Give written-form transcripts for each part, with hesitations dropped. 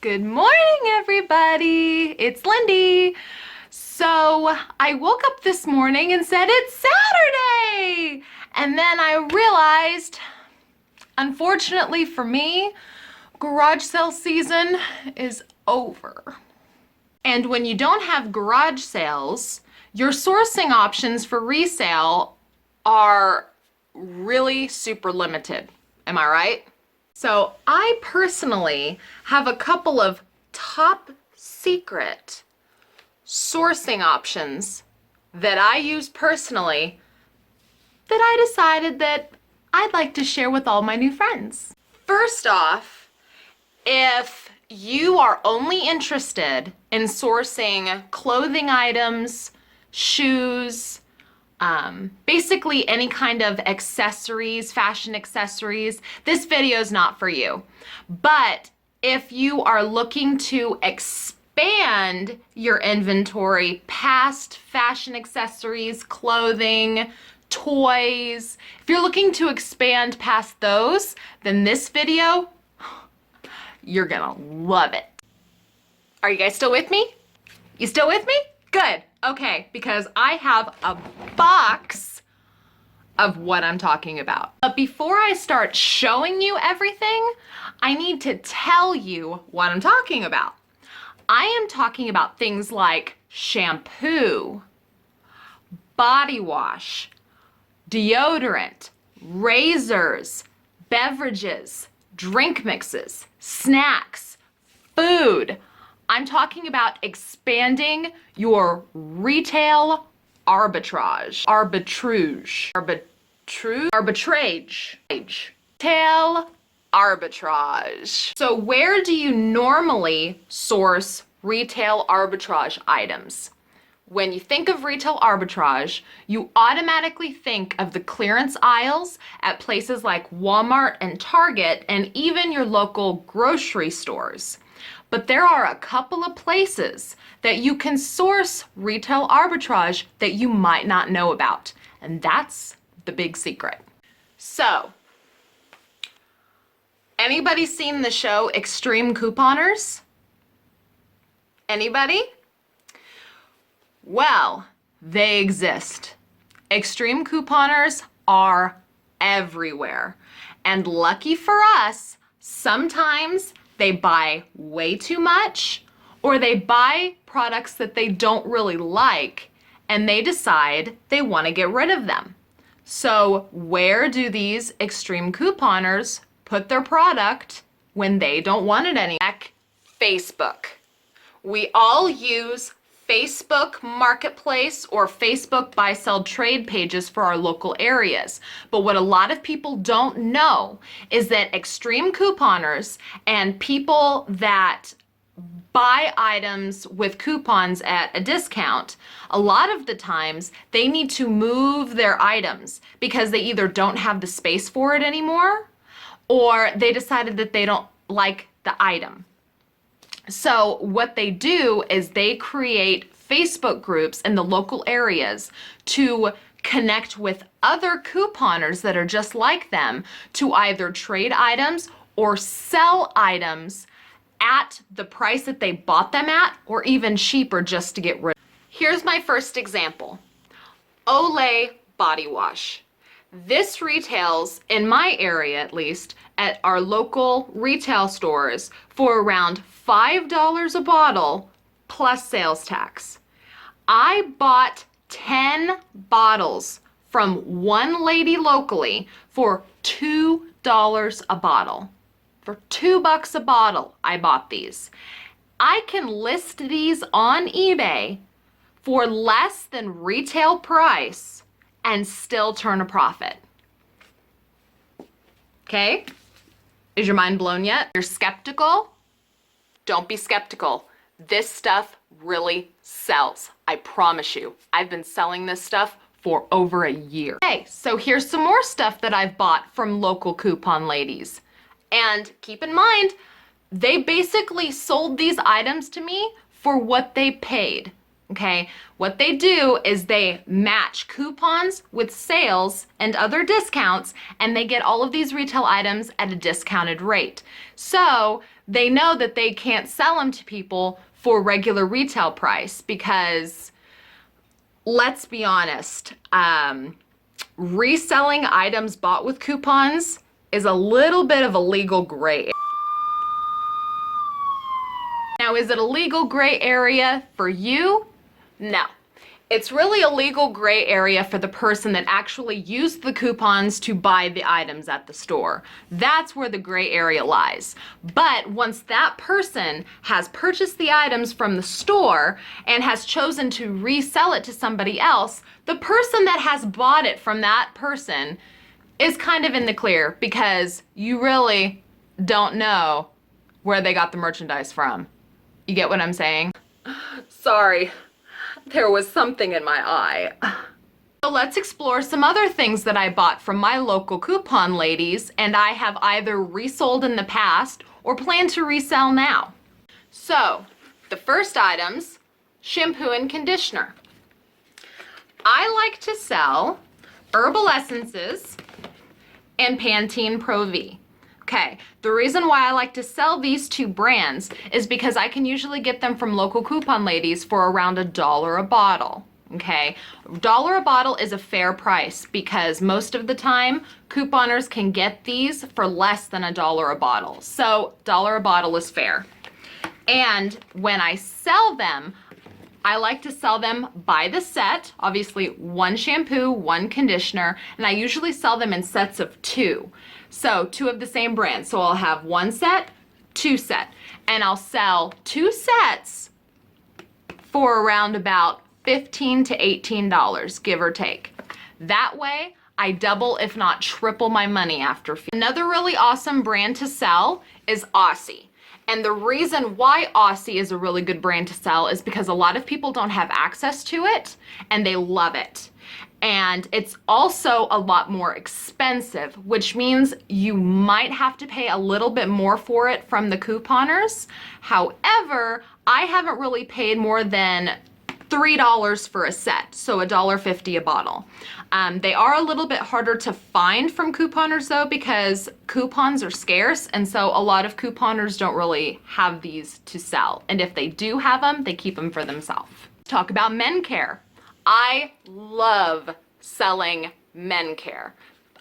Good morning, everybody. It's Lindey. So I woke up this morning and said it's Saturday. And then I realized, unfortunately for me, garage sale season is over. And when you don't have garage sales, your sourcing options for resale are really super limited. Am I right? So I personally have a couple of top secret sourcing options that I use personally that I decided that I'd like to share with all my new friends. First off, if you are only interested in sourcing clothing items, shoes, basically any kind of accessories, fashion accessories, this video is not for you. But if you are looking to expand your inventory past fashion accessories, clothing, toys, if you're looking to expand past those, then this video, you're gonna love it. Are you guys still with me? You still with me? Good. Okay, because I have a box of what I'm talking about. But before I start showing you everything, I need to tell you what I'm talking about. I am talking about things like shampoo, body wash, deodorant, razors, beverages, drink mixes, snacks, food. I'm talking about expanding your retail arbitrage. Retail arbitrage. So where do you normally source retail arbitrage items? When you think of retail arbitrage, you automatically think of the clearance aisles at places like Walmart and Target and even your local grocery stores. But there are a couple of places that you can source retail arbitrage that you might not know about. And that's the big secret. So, anybody seen the show Extreme Couponers? Anybody? Well, they exist. Extreme Couponers are everywhere. And lucky for us, sometimes they buy way too much, or they buy products that they don't really like, and they decide they want to get rid of them. So where do these extreme couponers put their product when they don't want it anymore? Facebook. We all use Facebook Marketplace or Facebook buy sell trade pages for our local areas. But what a lot of people don't know is that extreme couponers and people that buy items with coupons at a discount, a lot of the times they need to move their items because they either don't have the space for it anymore or they decided that they don't like the item. So what they do is they create Facebook groups in the local areas to connect with other couponers that are just like them to either trade items or sell items at the price that they bought them at or even cheaper just to get rid of. Here's my first example. Oleh body wash. This retails, in my area at least, at our local retail stores for around $5 a bottle plus sales tax. I bought 10 bottles from one lady locally for $2 a bottle. For $2 a bottle, I bought these. I can list these on eBay for less than retail price and still turn a profit. Okay? Is your mind blown yet? You're skeptical? Don't be skeptical. This stuff really sells. I promise you. I've been selling this stuff for over a year. Okay, so here's some more stuff that I've bought from local coupon ladies. And keep in mind, they basically sold these items to me for what they paid. Okay, what they do is they match coupons with sales and other discounts, and they get all of these retail items at a discounted rate. So they know that they can't sell them to people for regular retail price because, let's be honest, reselling items bought with coupons is a little bit of a legal gray area. Now, is it a legal gray area for you? No. It's really a legal gray area for the person that actually used the coupons to buy the items at the store. That's where the gray area lies. But once that person has purchased the items from the store and has chosen to resell it to somebody else, the person that has bought it from that person is kind of in the clear because you really don't know where they got the merchandise from. You get what I'm saying? Sorry. There was something in my eye. So let's explore some other things that I bought from my local coupon ladies and I have either resold in the past or plan to resell now. So the first items, shampoo and conditioner. I like to sell herbal essences and Pantene Pro V. Okay, the reason why I like to sell these two brands is because I can usually get them from local coupon ladies for around $1 a bottle. Okay, $1 a bottle is a fair price because most of the time couponers can get these for less than $1 a bottle. So $1 a bottle is fair. And when I sell them, I like to sell them by the set, obviously one shampoo, one conditioner, and I usually sell them in sets of 2. So 2 of the same brand. So I'll have 1 set, 2 set, and I'll sell 2 sets for around about $15 to $18, give or take. That way, I double if not triple my money after fee. Another really awesome brand to sell is Aussie. And the reason why Aussie is a really good brand to sell is because a lot of people don't have access to it and they love it. And it's also a lot more expensive, which means you might have to pay a little bit more for it from the couponers. However, I haven't really paid more than $3 for a set, so $1.50 a bottle. They are a little bit harder to find from couponers though because coupons are scarce and so a lot of couponers don't really have these to sell. And if they do have them, they keep them for themselves. Let's talk about men care. I love selling men care.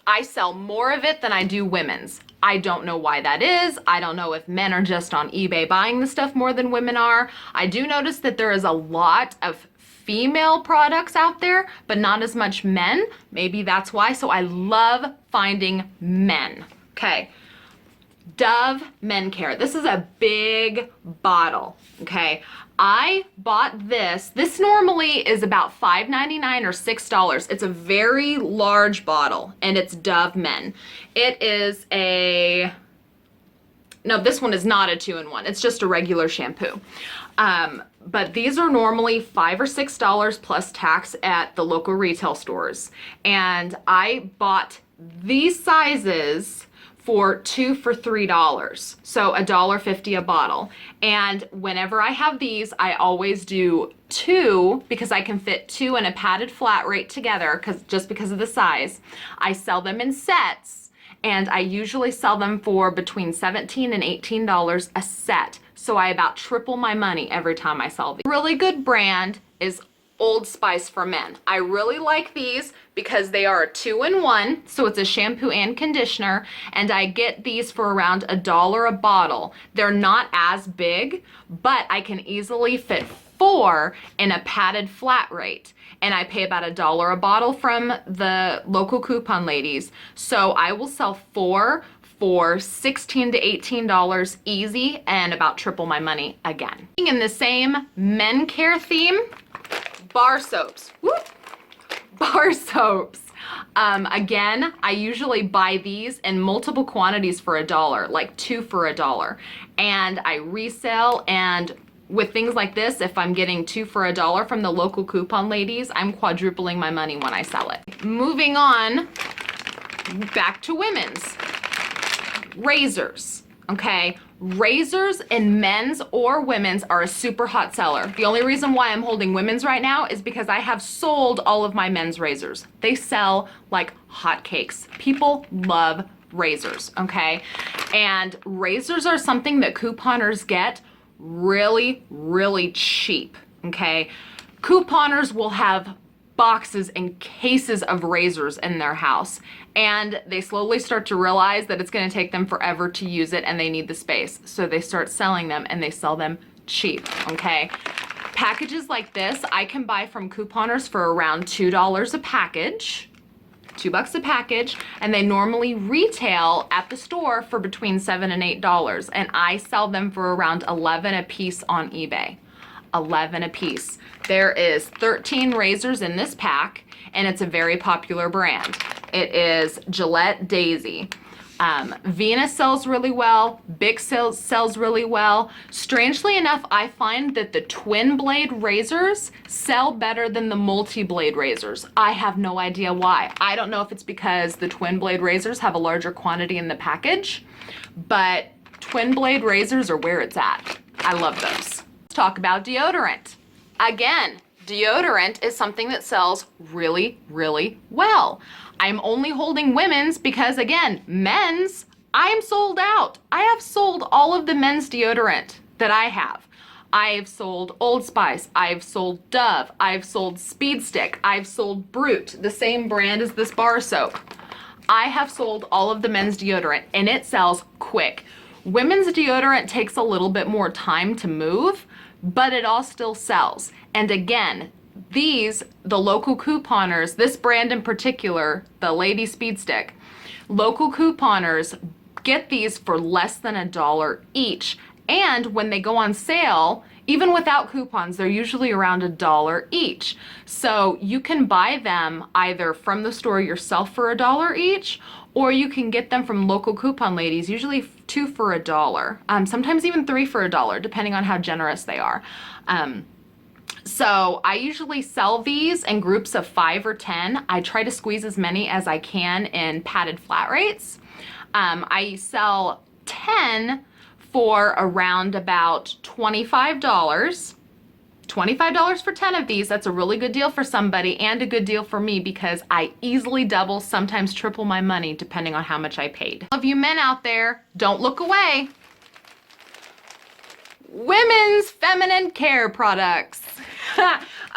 I sell more of it than I do women's. I don't know why that is. I don't know if men are just on eBay buying the stuff more than women are. I do notice that there is a lot of female products out there, but not as much men. Maybe that's why. So I love finding men. Okay. Dove Men Care. This is a big bottle. Okay. I bought this. This normally is about $5.99 or $6. It's a very large bottle and it's Dove Men. It is a, no, this one is not a 2-in-1. It's just a regular shampoo. But these are normally $5 or $6 plus tax at the local retail stores. And I bought these sizes for 2 for $3. So $1.50 a bottle. And whenever I have these, I always do 2 because I can fit 2 in a padded flat rate together just because of the size. I sell them in sets and I usually sell them for between $17 and $18 a set. So I about triple my money every time I sell these. A really good brand is Old Spice for men. I really like these because they are a 2-in-1, so it's a shampoo and conditioner, and I get these for around $1 a bottle. They're not as big, but I can easily fit 4 in a padded flat rate, and I pay about $1 a bottle from the local coupon ladies. So I will sell 4 for $16 to $18 easy and about triple my money again. In the same men care theme, bar soaps. Whoop. Bar soaps. Again, I usually buy these in multiple quantities for $1, like 2 for $1. And I resell, and with things like this, if I'm getting 2 for $1 from the local coupon ladies, I'm quadrupling my money when I sell it. Moving on, back to women's. Razors. okay? Razors in men's or women's are a super hot seller. The only reason why I'm holding women's right now is because I have sold all of my men's razors. They sell like hotcakes. People love razors, okay? And razors are something that couponers get really, really cheap, okay? Couponers will have boxes and cases of razors in their house, and they slowly start to realize that it's going to take them forever to use it and they need the space. So they start selling them, and they sell them cheap, okay? Packages like this I can buy from couponers for around $2 a package. $2 a package, and they normally retail at the store for between $7 and $8, and I sell them for around $11 a piece on eBay. $11 a piece. There is 13 razors in this pack, and it's a very popular brand. It is Gillette Daisy. Venus sells really well. Bic sells really well. Strangely enough, I find that the twin blade razors sell better than the multi-blade razors. I have no idea why. I don't know if it's because the twin blade razors have a larger quantity in the package, but twin blade razors are where it's at. I love those. Let's talk about deodorant. Again, deodorant is something that sells really, really well. I'm only holding women's because, again, men's, I am sold out. I have sold all of the men's deodorant that I have. I've sold Old Spice, I've sold Dove, I've sold Speed Stick, I've sold Brute, the same brand as this bar soap. I have sold all of the men's deodorant, and it sells quick. Women's deodorant takes a little bit more time to move, but it all still sells. And again, the local couponers, this brand in particular, the Lady Speed Stick, local couponers get these for less than $1 each. And when they go on sale, even without coupons, they're usually around $1 each. So you can buy them either from the store yourself for $1 each, or you can get them from local coupon ladies, usually 2 for $1, sometimes even 3 for $1, depending on how generous they are. So I usually sell these in groups of 5 or 10. I try to squeeze as many as I can in padded flat rates. I sell 10 for around about $25. $25 for 10 of these. That's a really good deal for somebody and a good deal for me because I easily double, sometimes triple my money depending on how much I paid. All of you men out there, don't look away. Women's feminine care products.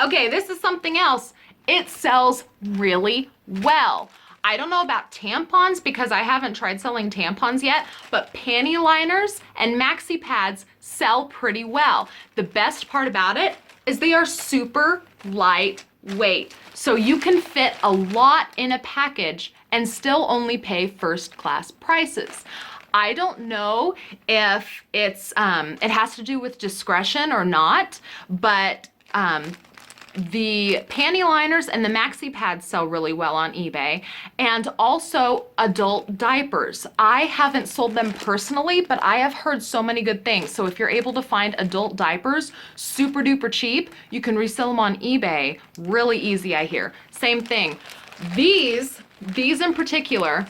Okay, this is something else. It sells really well. I don't know about tampons because I haven't tried selling tampons yet, but panty liners and maxi pads sell pretty well. The best part about it is they are super lightweight. So you can fit a lot in a package and still only pay first class prices. I don't know if it's it has to do with discretion or not, but the panty liners and the maxi pads sell really well on eBay, and also adult diapers. I haven't sold them personally, but I have heard so many good things. So if you're able to find adult diapers super duper cheap, you can resell them on eBay really easy, I hear. Same thing. These in particular,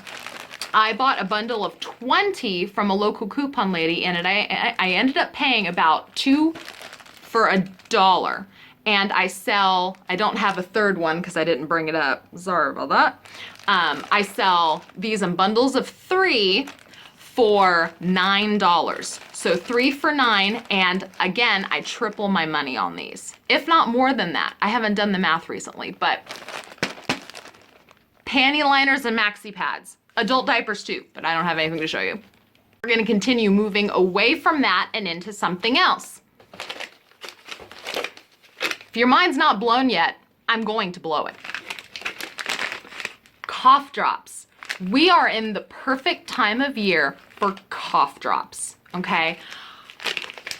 I bought a bundle of 20 from a local coupon lady, and I ended up paying about 2 for $1. And I don't have a third one because I didn't bring it up. Sorry about that. I sell these in bundles of 3 for $9. So 3 for $9, and again, I triple my money on these. If not more than that. I haven't done the math recently, but panty liners and maxi pads. Adult diapers too, but I don't have anything to show you. We're gonna continue moving away from that and into something else. If your mind's not blown yet, I'm going to blow it. Cough drops. We are in the perfect time of year for cough drops, okay?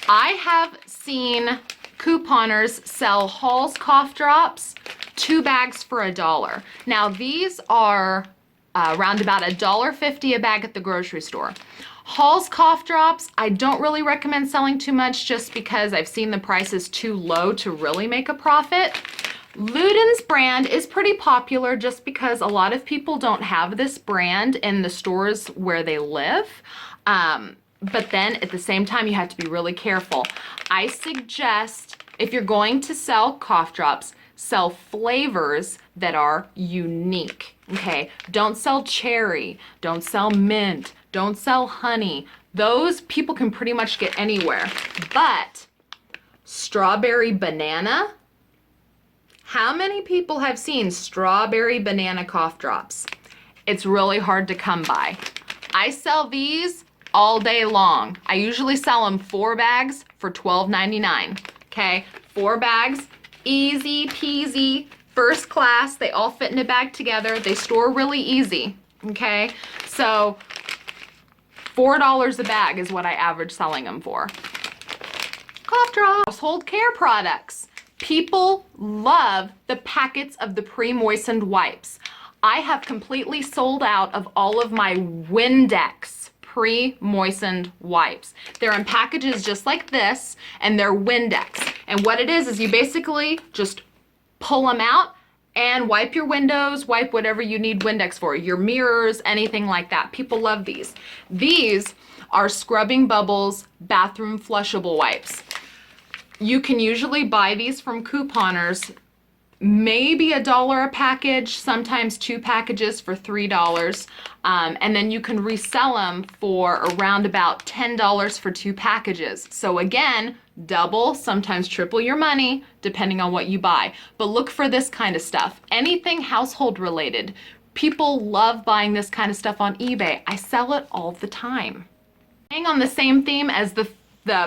I have seen couponers sell Hall's cough drops, 2 bags for $1. Now these are around about $1.50 a bag at the grocery store. Hall's cough drops, I don't really recommend selling too much just because I've seen the prices too low to really make a profit. Luden's brand is pretty popular just because a lot of people don't have this brand in the stores where they live. But then at the same time, you have to be really careful. I suggest if you're going to sell cough drops, sell flavors that are unique, okay? Don't sell cherry, don't sell mint, don't sell honey. Those people can pretty much get anywhere. But strawberry banana, how many people have seen strawberry banana cough drops? It's really hard to come by. I sell these all day long. I usually sell them 4 bags for $12.99, okay? 4 bags, easy peasy, first class. They all fit in a bag together. They store really easy, okay? So $4 a bag is what I average selling them for. Cough drops. Household care products. People love the packets of the pre-moistened wipes. I have completely sold out of all of my Windex pre-moistened wipes. They're in packages just like this, and they're Windex. And what it is you basically just pull them out and wipe your windows, wipe whatever you need Windex for, your mirrors, anything like that. People love these. These are Scrubbing Bubbles bathroom flushable wipes. You can usually buy these from couponers, maybe $1 a package, sometimes 2 packages for $3. And then you can resell them for around about $10 for 2 packages. So again, double, sometimes triple your money, depending on what you buy. But look for this kind of stuff. Anything household related. People love buying this kind of stuff on eBay. I sell it all the time. Staying on the same theme as the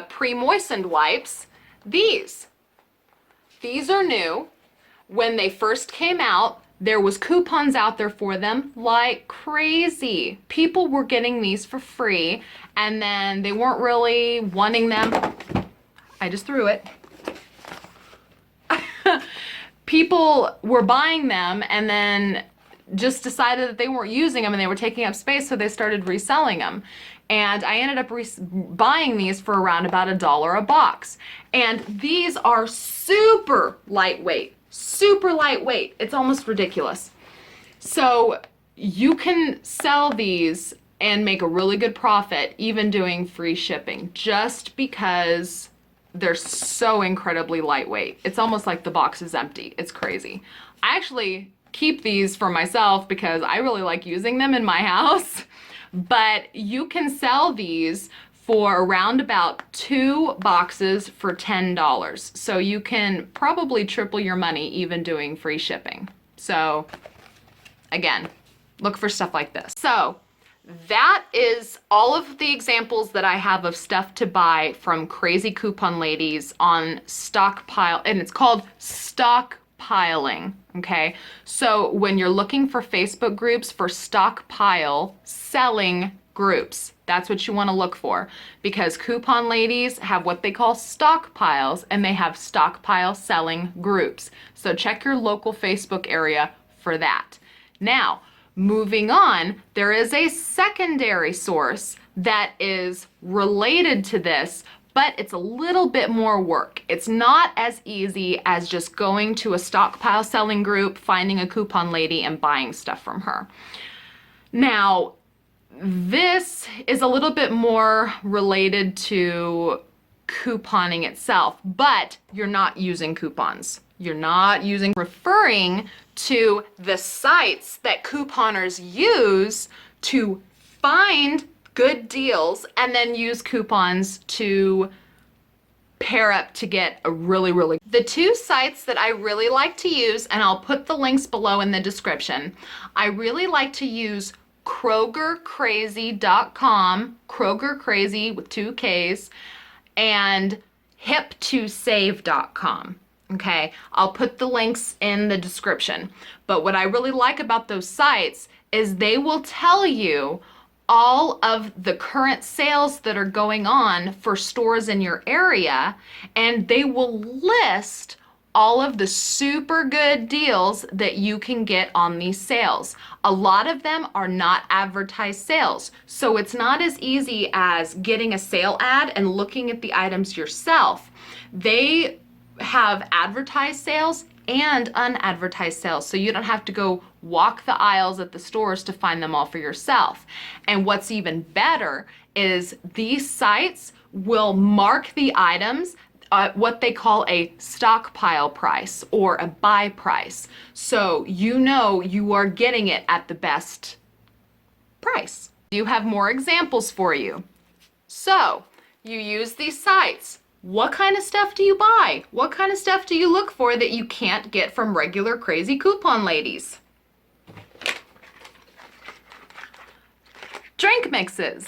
pre-moistened wipes, these are new. When they first came out, there was coupons out there for them like crazy. People were getting these for free, and then they weren't really wanting them. I just threw it. People were buying them and then just decided that they weren't using them and they were taking up space, so they started reselling them. And I ended up buying these for around about $1 a box. And these are super lightweight. Super lightweight. It's almost ridiculous. So you can sell these and make a really good profit, even doing free shipping, just because they're so incredibly lightweight. It's almost like the box is empty. It's crazy. I actually keep these for myself because I really like using them in my house. But you can sell these for around about 2 boxes for $10. So you can probably triple your money even doing free shipping. So again, look for stuff like this. So that is all of the examples that I have of stuff to buy from crazy coupon ladies on stockpile, and it's called stockpiling. Okay, so when you're looking for Facebook groups for stockpile selling groups, that's what you want to look for, because coupon ladies have what they call stockpiles, and they have stockpile selling groups. So check your local Facebook area for that. Now, moving on, there is a secondary source that is related to this, but it's a little bit more work. It's not as easy as just going to a stockpile selling group, finding a coupon lady, and buying stuff from her. Now, this is a little bit more related to couponing itself, but you're not using coupons. You're not referring to the sites that couponers use to find good deals and then use coupons to pair up to get a really. The 2 sites that I really like to use, and I'll put the links below in the description, I really like to use KrogerCrazy.com, Kroger Crazy with 2 Ks, and hip2save.com. Okay, I'll put the links in the description. But what I really like about those sites is they will tell you all of the current sales that are going on for stores in your area, and they will list all of the super good deals that you can get on these sales. A lot of them are not advertised sales, so it's not as easy as getting a sale ad and looking at the items yourself. They have advertised sales and unadvertised sales, so you don't have to go walk the aisles at the stores to find them all for yourself. And what's even better is these sites will mark the items what they call a stockpile price or a buy price. So you know you are getting it at the best price. You have more examples for you. So you use these sites. What kind of stuff do you buy? What kind of stuff do you look for that you can't get from regular crazy coupon ladies? Drink mixes.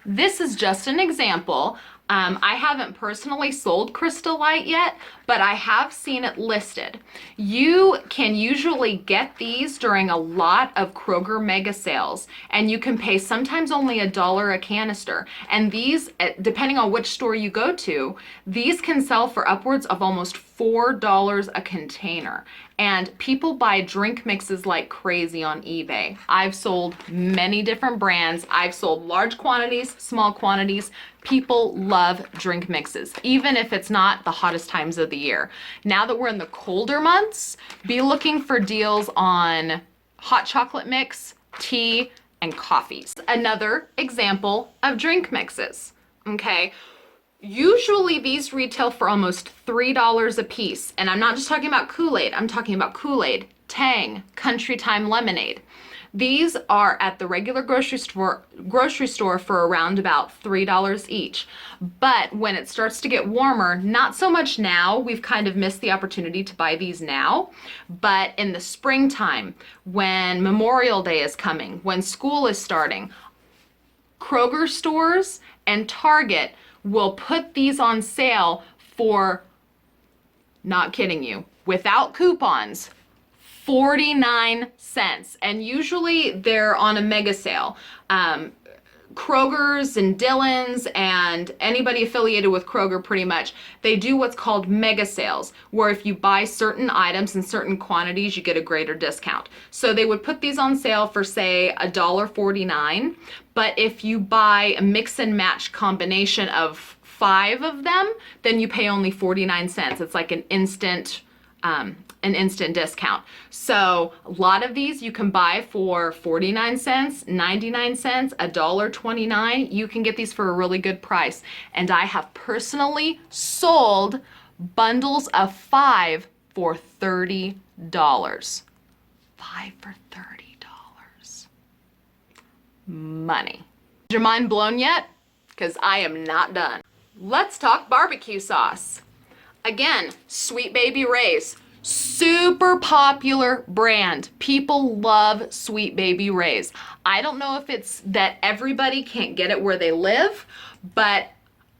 This is just an example. I haven't personally sold Crystal Light yet, but I have seen it listed. You can usually get these during a lot of Kroger mega sales, and you can pay sometimes only $1 a canister. And these, depending on which store you go to, these can sell for upwards of almost $4 a container. And people buy drink mixes like crazy on eBay. I've sold many different brands. I've sold large quantities, small quantities. People love drink mixes, even if it's not the hottest times of the year. Now that we're in the colder months, be looking for deals on hot chocolate mix, tea, and coffees. Another example of drink mixes, okay? Usually these retail for almost $3 a piece. And I'm not just talking about Kool-Aid, I'm talking about Kool-Aid, Tang, Country Time lemonade. These are at the regular grocery store for around about $3 each. But when it starts to get warmer, not so much now, we've kind of missed the opportunity to buy these now, but in the springtime, when Memorial Day is coming, when school is starting, Kroger stores and Target will put these on sale for, not kidding you, without coupons, 49 cents. And usually they're on a mega sale. Kroger's and Dillon's and anybody affiliated with Kroger pretty much, they do what's called mega sales, where if you buy certain items in certain quantities, you get a greater discount. So they would put these on sale for say $1.49, but if you buy a mix and match combination of 5 of them, then you pay only 49 cents. It's like an instant discount. So a lot of these you can buy for 49 cents, 99 cents, $1.29. You can get these for a really good price. And I have personally sold bundles of 5 for $30. 5 for $30. Money. Is your mind blown yet? Because I am not done. Let's talk barbecue sauce. Again, Sweet Baby Ray's. Super popular brand. People love Sweet Baby Ray's. I don't know if it's that everybody can't get it where they live, but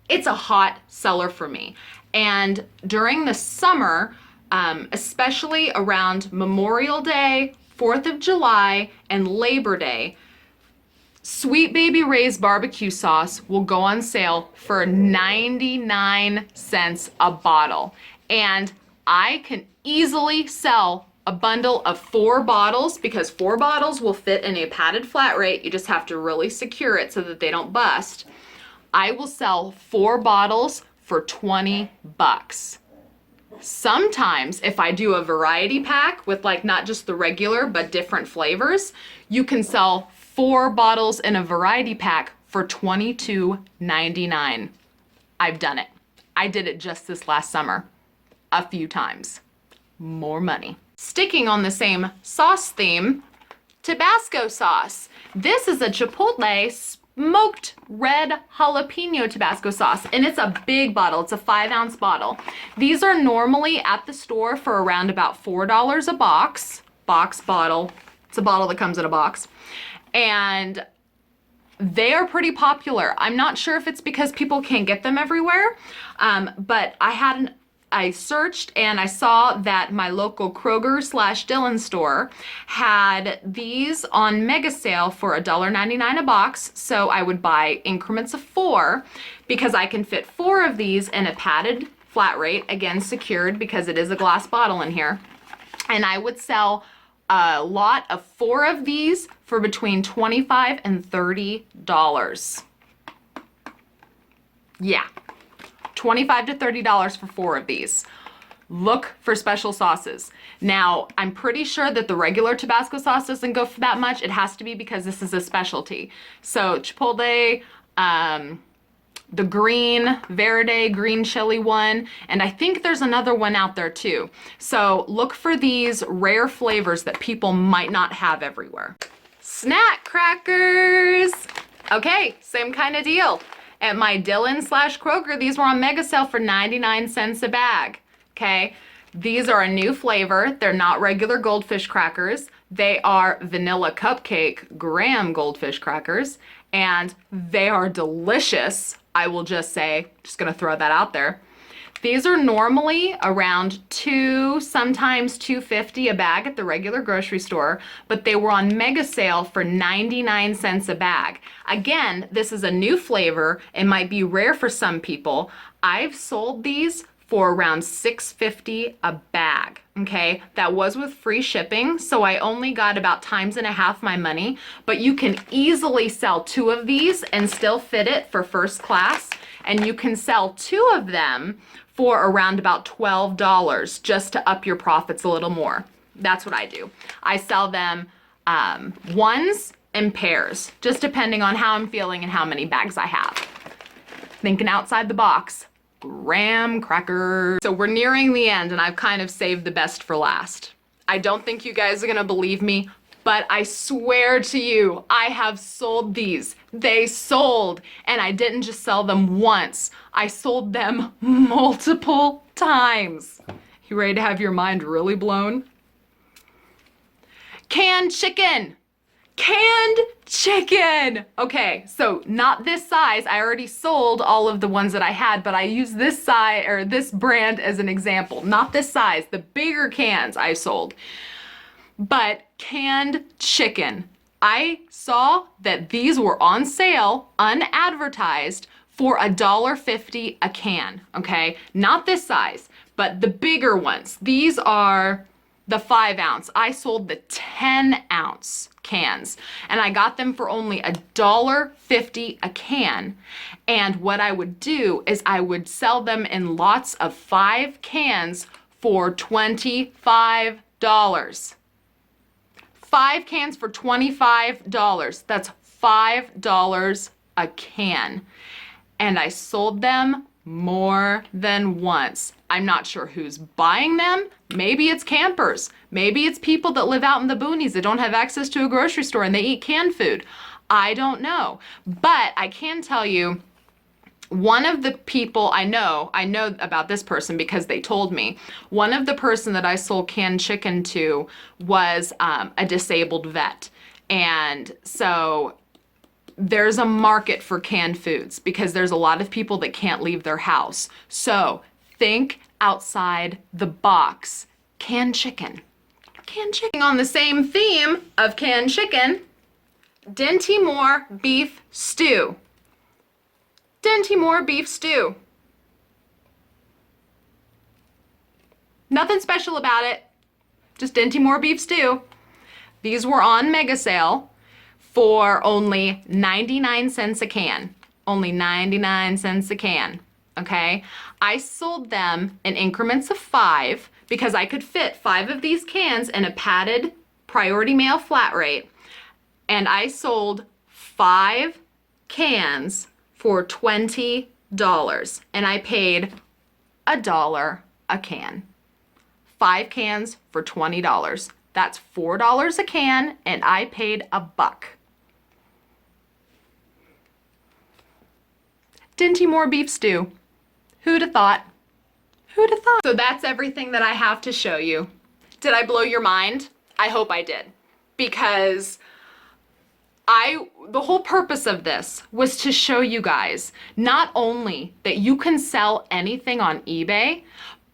it's a hot seller for me. And during the summer, especially around Memorial Day, 4th of July, and Labor Day, Sweet Baby Ray's barbecue sauce will go on sale for 99 cents a bottle. And I can easily sell a bundle of 4 bottles because 4 bottles will fit in a padded flat rate. You just have to really secure it so that they don't bust. I will sell 4 bottles for 20 bucks. Sometimes if I do a variety pack with like not just the regular but different flavors, you can sell 4 bottles in a variety pack for $22.99. I've done it. I did it just this last summer. A few times. More money. Sticking on the same sauce theme, Tabasco sauce. This is a Chipotle smoked red jalapeno Tabasco sauce, and it's a big bottle. It's a 5-ounce bottle. These are normally at the store for around about $4 a box. Box bottle. It's a bottle that comes in a box. And they are pretty popular. I'm not sure if it's because people can't get them everywhere, but I searched and I saw that my local Kroger/Dillon store had these on mega sale for $1.99 a box. So I would buy increments of 4 because I can fit 4 of these in a padded flat rate, again secured because it is a glass bottle in here. And I would sell a lot of 4 of these for between $25 and $30. Yeah. $25 to $30 for 4 of these. look for special sauces. Now, I'm pretty sure that the regular Tabasco sauce doesn't go for that much. It has to be because this is a specialty. So Chipotle, the green, Verde green chili one, and I think there's another one out there too. So look for these rare flavors that people might not have everywhere. Snack crackers. Okay, same kind of deal. At my Dillon/Kroger, these were on mega sale for 99 cents a bag. Okay, these are a new flavor. They're not regular goldfish crackers. They are vanilla cupcake graham goldfish crackers, and they are delicious. I will just say, just gonna throw that out there. These are normally around $2, sometimes $2.50 a bag at the regular grocery store, but they were on mega sale for 99 cents a bag. Again, this is a new flavor. It might be rare for some people. I've sold these for around $6.50 a bag, okay? That was with free shipping, so I only got about 1.5 times my money, but you can easily sell 2 of these and still fit it for first class, and you can sell 2 of them for around about $12 just to up your profits a little more. That's what I do. I sell them ones and pairs, just depending on how I'm feeling and how many bags I have. Thinking outside the box. Graham crackers. So we're nearing the end and I've kind of saved the best for last. I don't think you guys are gonna believe me, but I swear to you, I have sold these. They sold, and I didn't just sell them once. I sold them multiple times. You ready to have your mind really blown? Canned chicken. Canned chicken. Okay, so not this size. I already sold all of the ones that I had, but I use this size or this brand as an example. Not this size, the bigger cans I sold. But canned chicken. I saw that these were on sale, unadvertised, for $1.50 a can, okay? Not this size, but the bigger ones. These are the 5 ounce. I sold the 10 ounce cans and I got them for only $1.50 a can. And what I would do is I would sell them in lots of 5 cans for $25. 5 cans for $25. That's $5 a can. And I sold them more than once. I'm not sure who's buying them. Maybe it's campers. Maybe it's people that live out in the boonies that don't have access to a grocery store and they eat canned food. I don't know. But I can tell you, one of the people I know about this person because they told me, one of the person that I sold canned chicken to was a disabled vet. And so there's a market for canned foods because there's a lot of people that can't leave their house. So think outside the box. Canned chicken. Canned chicken. On the same theme of canned chicken, Dinty Moore beef stew. Dinty Moore beef stew. Nothing special about it. Just Dinty Moore beef stew. These were on mega sale for only 99 cents a can. Only 99 cents a can, okay? I sold them in increments of 5 because I could fit 5 of these cans in a padded priority mail flat rate. And I sold 5 cans for $20. And I paid $1 a can. 5 cans for $20. That's $4 a can, and I paid $1. Dinty Moore beef stew. Who'd have thought? Who'd have thought? So that's everything that I have to show you. Did I blow your mind? I hope I did. Because the whole purpose of this was to show you guys not only that you can sell anything on eBay,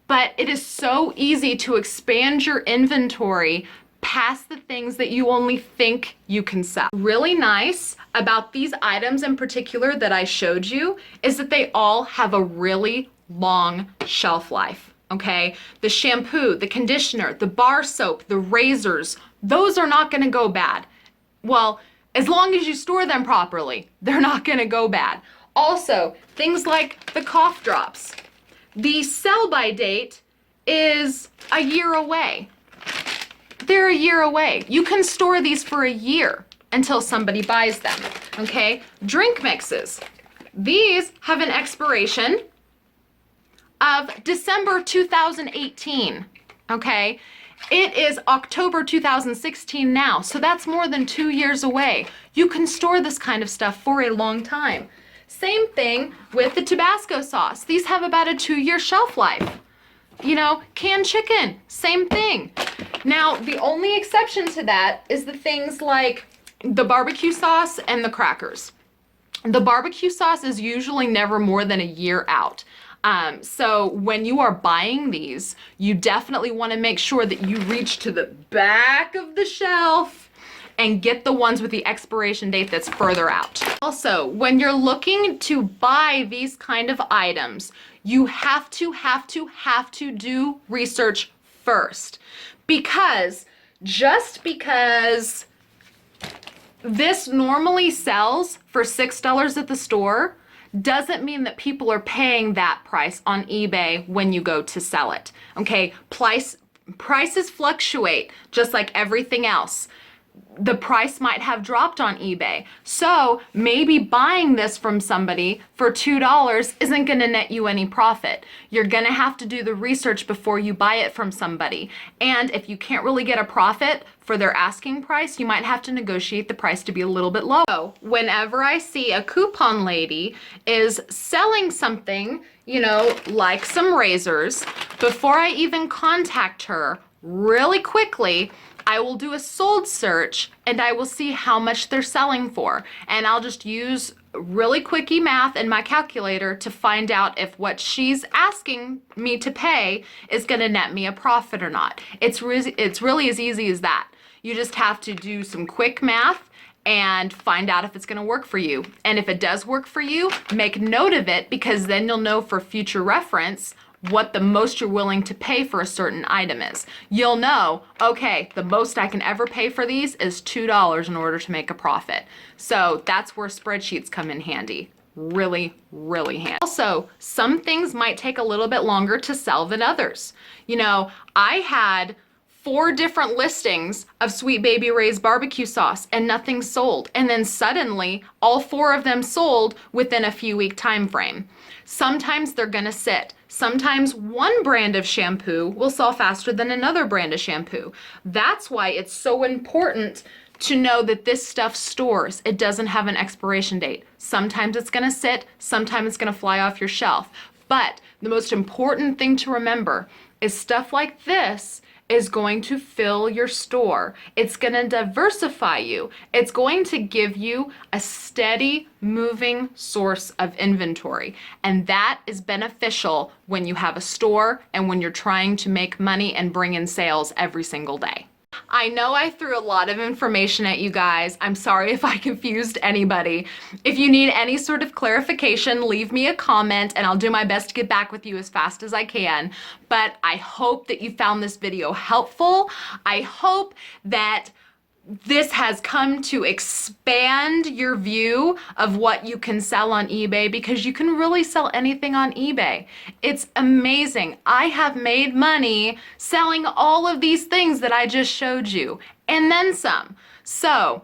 but it is so easy to expand your inventory past the things that you only think you can sell. Really nice about these items in particular that I showed you is that they all have a really long shelf life, okay? The shampoo, the conditioner, the bar soap, the razors, those are not gonna go bad. Well, as long as you store them properly, they're not gonna go bad. Also, things like the cough drops. The sell-by date is a year away. They're a year away. You can store these for a year until somebody buys them, okay? Drink mixes. These have an expiration of December 2018, okay? It is October 2016 now, so that's more than 2 years away. You can store this kind of stuff for a long time. Same thing with the Tabasco sauce. These have about a 2-year shelf life. You know, canned chicken, same thing. Now, the only exception to that is the things like the barbecue sauce and the crackers. The barbecue sauce is usually never more than a year out. So when you are buying these, you definitely want to make sure that you reach to the back of the shelf and get the ones with the expiration date that's further out. Also, when you're looking to buy these kind of items, you have to do research first. Because just because this normally sells for $6 at the store doesn't mean that people are paying that price on eBay when you go to sell it. Okay, prices fluctuate just like everything else. The price might have dropped on eBay. So maybe buying this from somebody for $2 isn't going to net you any profit. You're going to have to do the research before you buy it from somebody. And if you can't really get a profit for their asking price, you might have to negotiate the price to be a little bit low. So whenever I see a coupon lady is selling something, you know, like some razors, before I even contact her, really quickly, I will do a sold search and I will see how much they're selling for. And I'll just use really quickie math in my calculator to find out if what she's asking me to pay is going to net me a profit or not. It's really as easy as that. You just have to do some quick math and find out if it's going to work for you. And if it does work for you, make note of it, because then you'll know for future reference what the most you're willing to pay for a certain item is. You'll know, okay, the most I can ever pay for these is $2 in order to make a profit. So that's where spreadsheets come in handy. Really, really handy. Also, some things might take a little bit longer to sell than others. You know, I had 4 different listings of Sweet Baby Ray's barbecue sauce and nothing sold. And then suddenly all 4 of them sold within a few week time frame. Sometimes they're gonna sit. Sometimes one brand of shampoo will sell faster than another brand of shampoo. That's why it's so important to know that this stuff stores. It doesn't have an expiration date. Sometimes it's gonna sit, sometimes it's gonna fly off your shelf. But the most important thing to remember is stuff like this is going to fill your store. It's going to diversify you. It's going to give you a steady moving source of inventory. And that is beneficial when you have a store and when you're trying to make money and bring in sales every single day. I know I threw a lot of information at you guys. I'm sorry if I confused anybody. If you need any sort of clarification, leave me a comment and I'll do my best to get back with you as fast as I can. But I hope that you found this video helpful. I hope that this has come to expand your view of what you can sell on eBay, because you can really sell anything on eBay. It's amazing. I have made money selling all of these things that I just showed you, and then some. So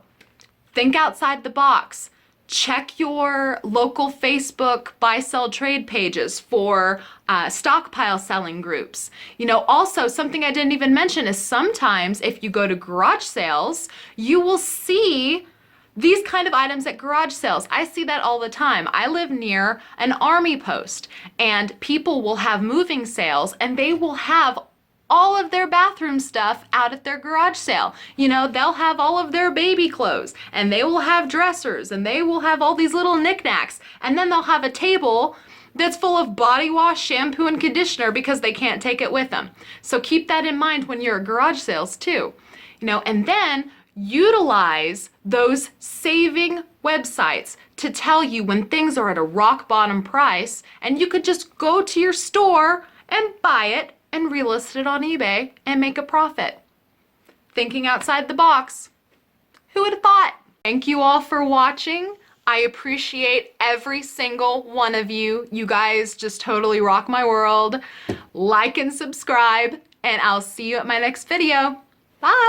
think outside the box. Check your local Facebook buy, sell, trade pages for stockpile selling groups. You know, also something I didn't even mention is sometimes if you go to garage sales, you will see these kind of items at garage sales. I see that all the time. I live near an army post and people will have moving sales and they will have all of their bathroom stuff out at their garage sale. You know, they'll have all of their baby clothes and they will have dressers and they will have all these little knickknacks, and then they'll have a table that's full of body wash, shampoo, and conditioner because they can't take it with them. So keep that in mind when you're at garage sales too. You know, and then utilize those saving websites to tell you when things are at a rock bottom price, and you could just go to your store and buy it and relist it on eBay and make a profit. Thinking outside the box. Who would have thought? Thank you all for watching. I appreciate every single one of you. You guys just totally rock my world. Like and subscribe, and I'll see you at my next video. Bye!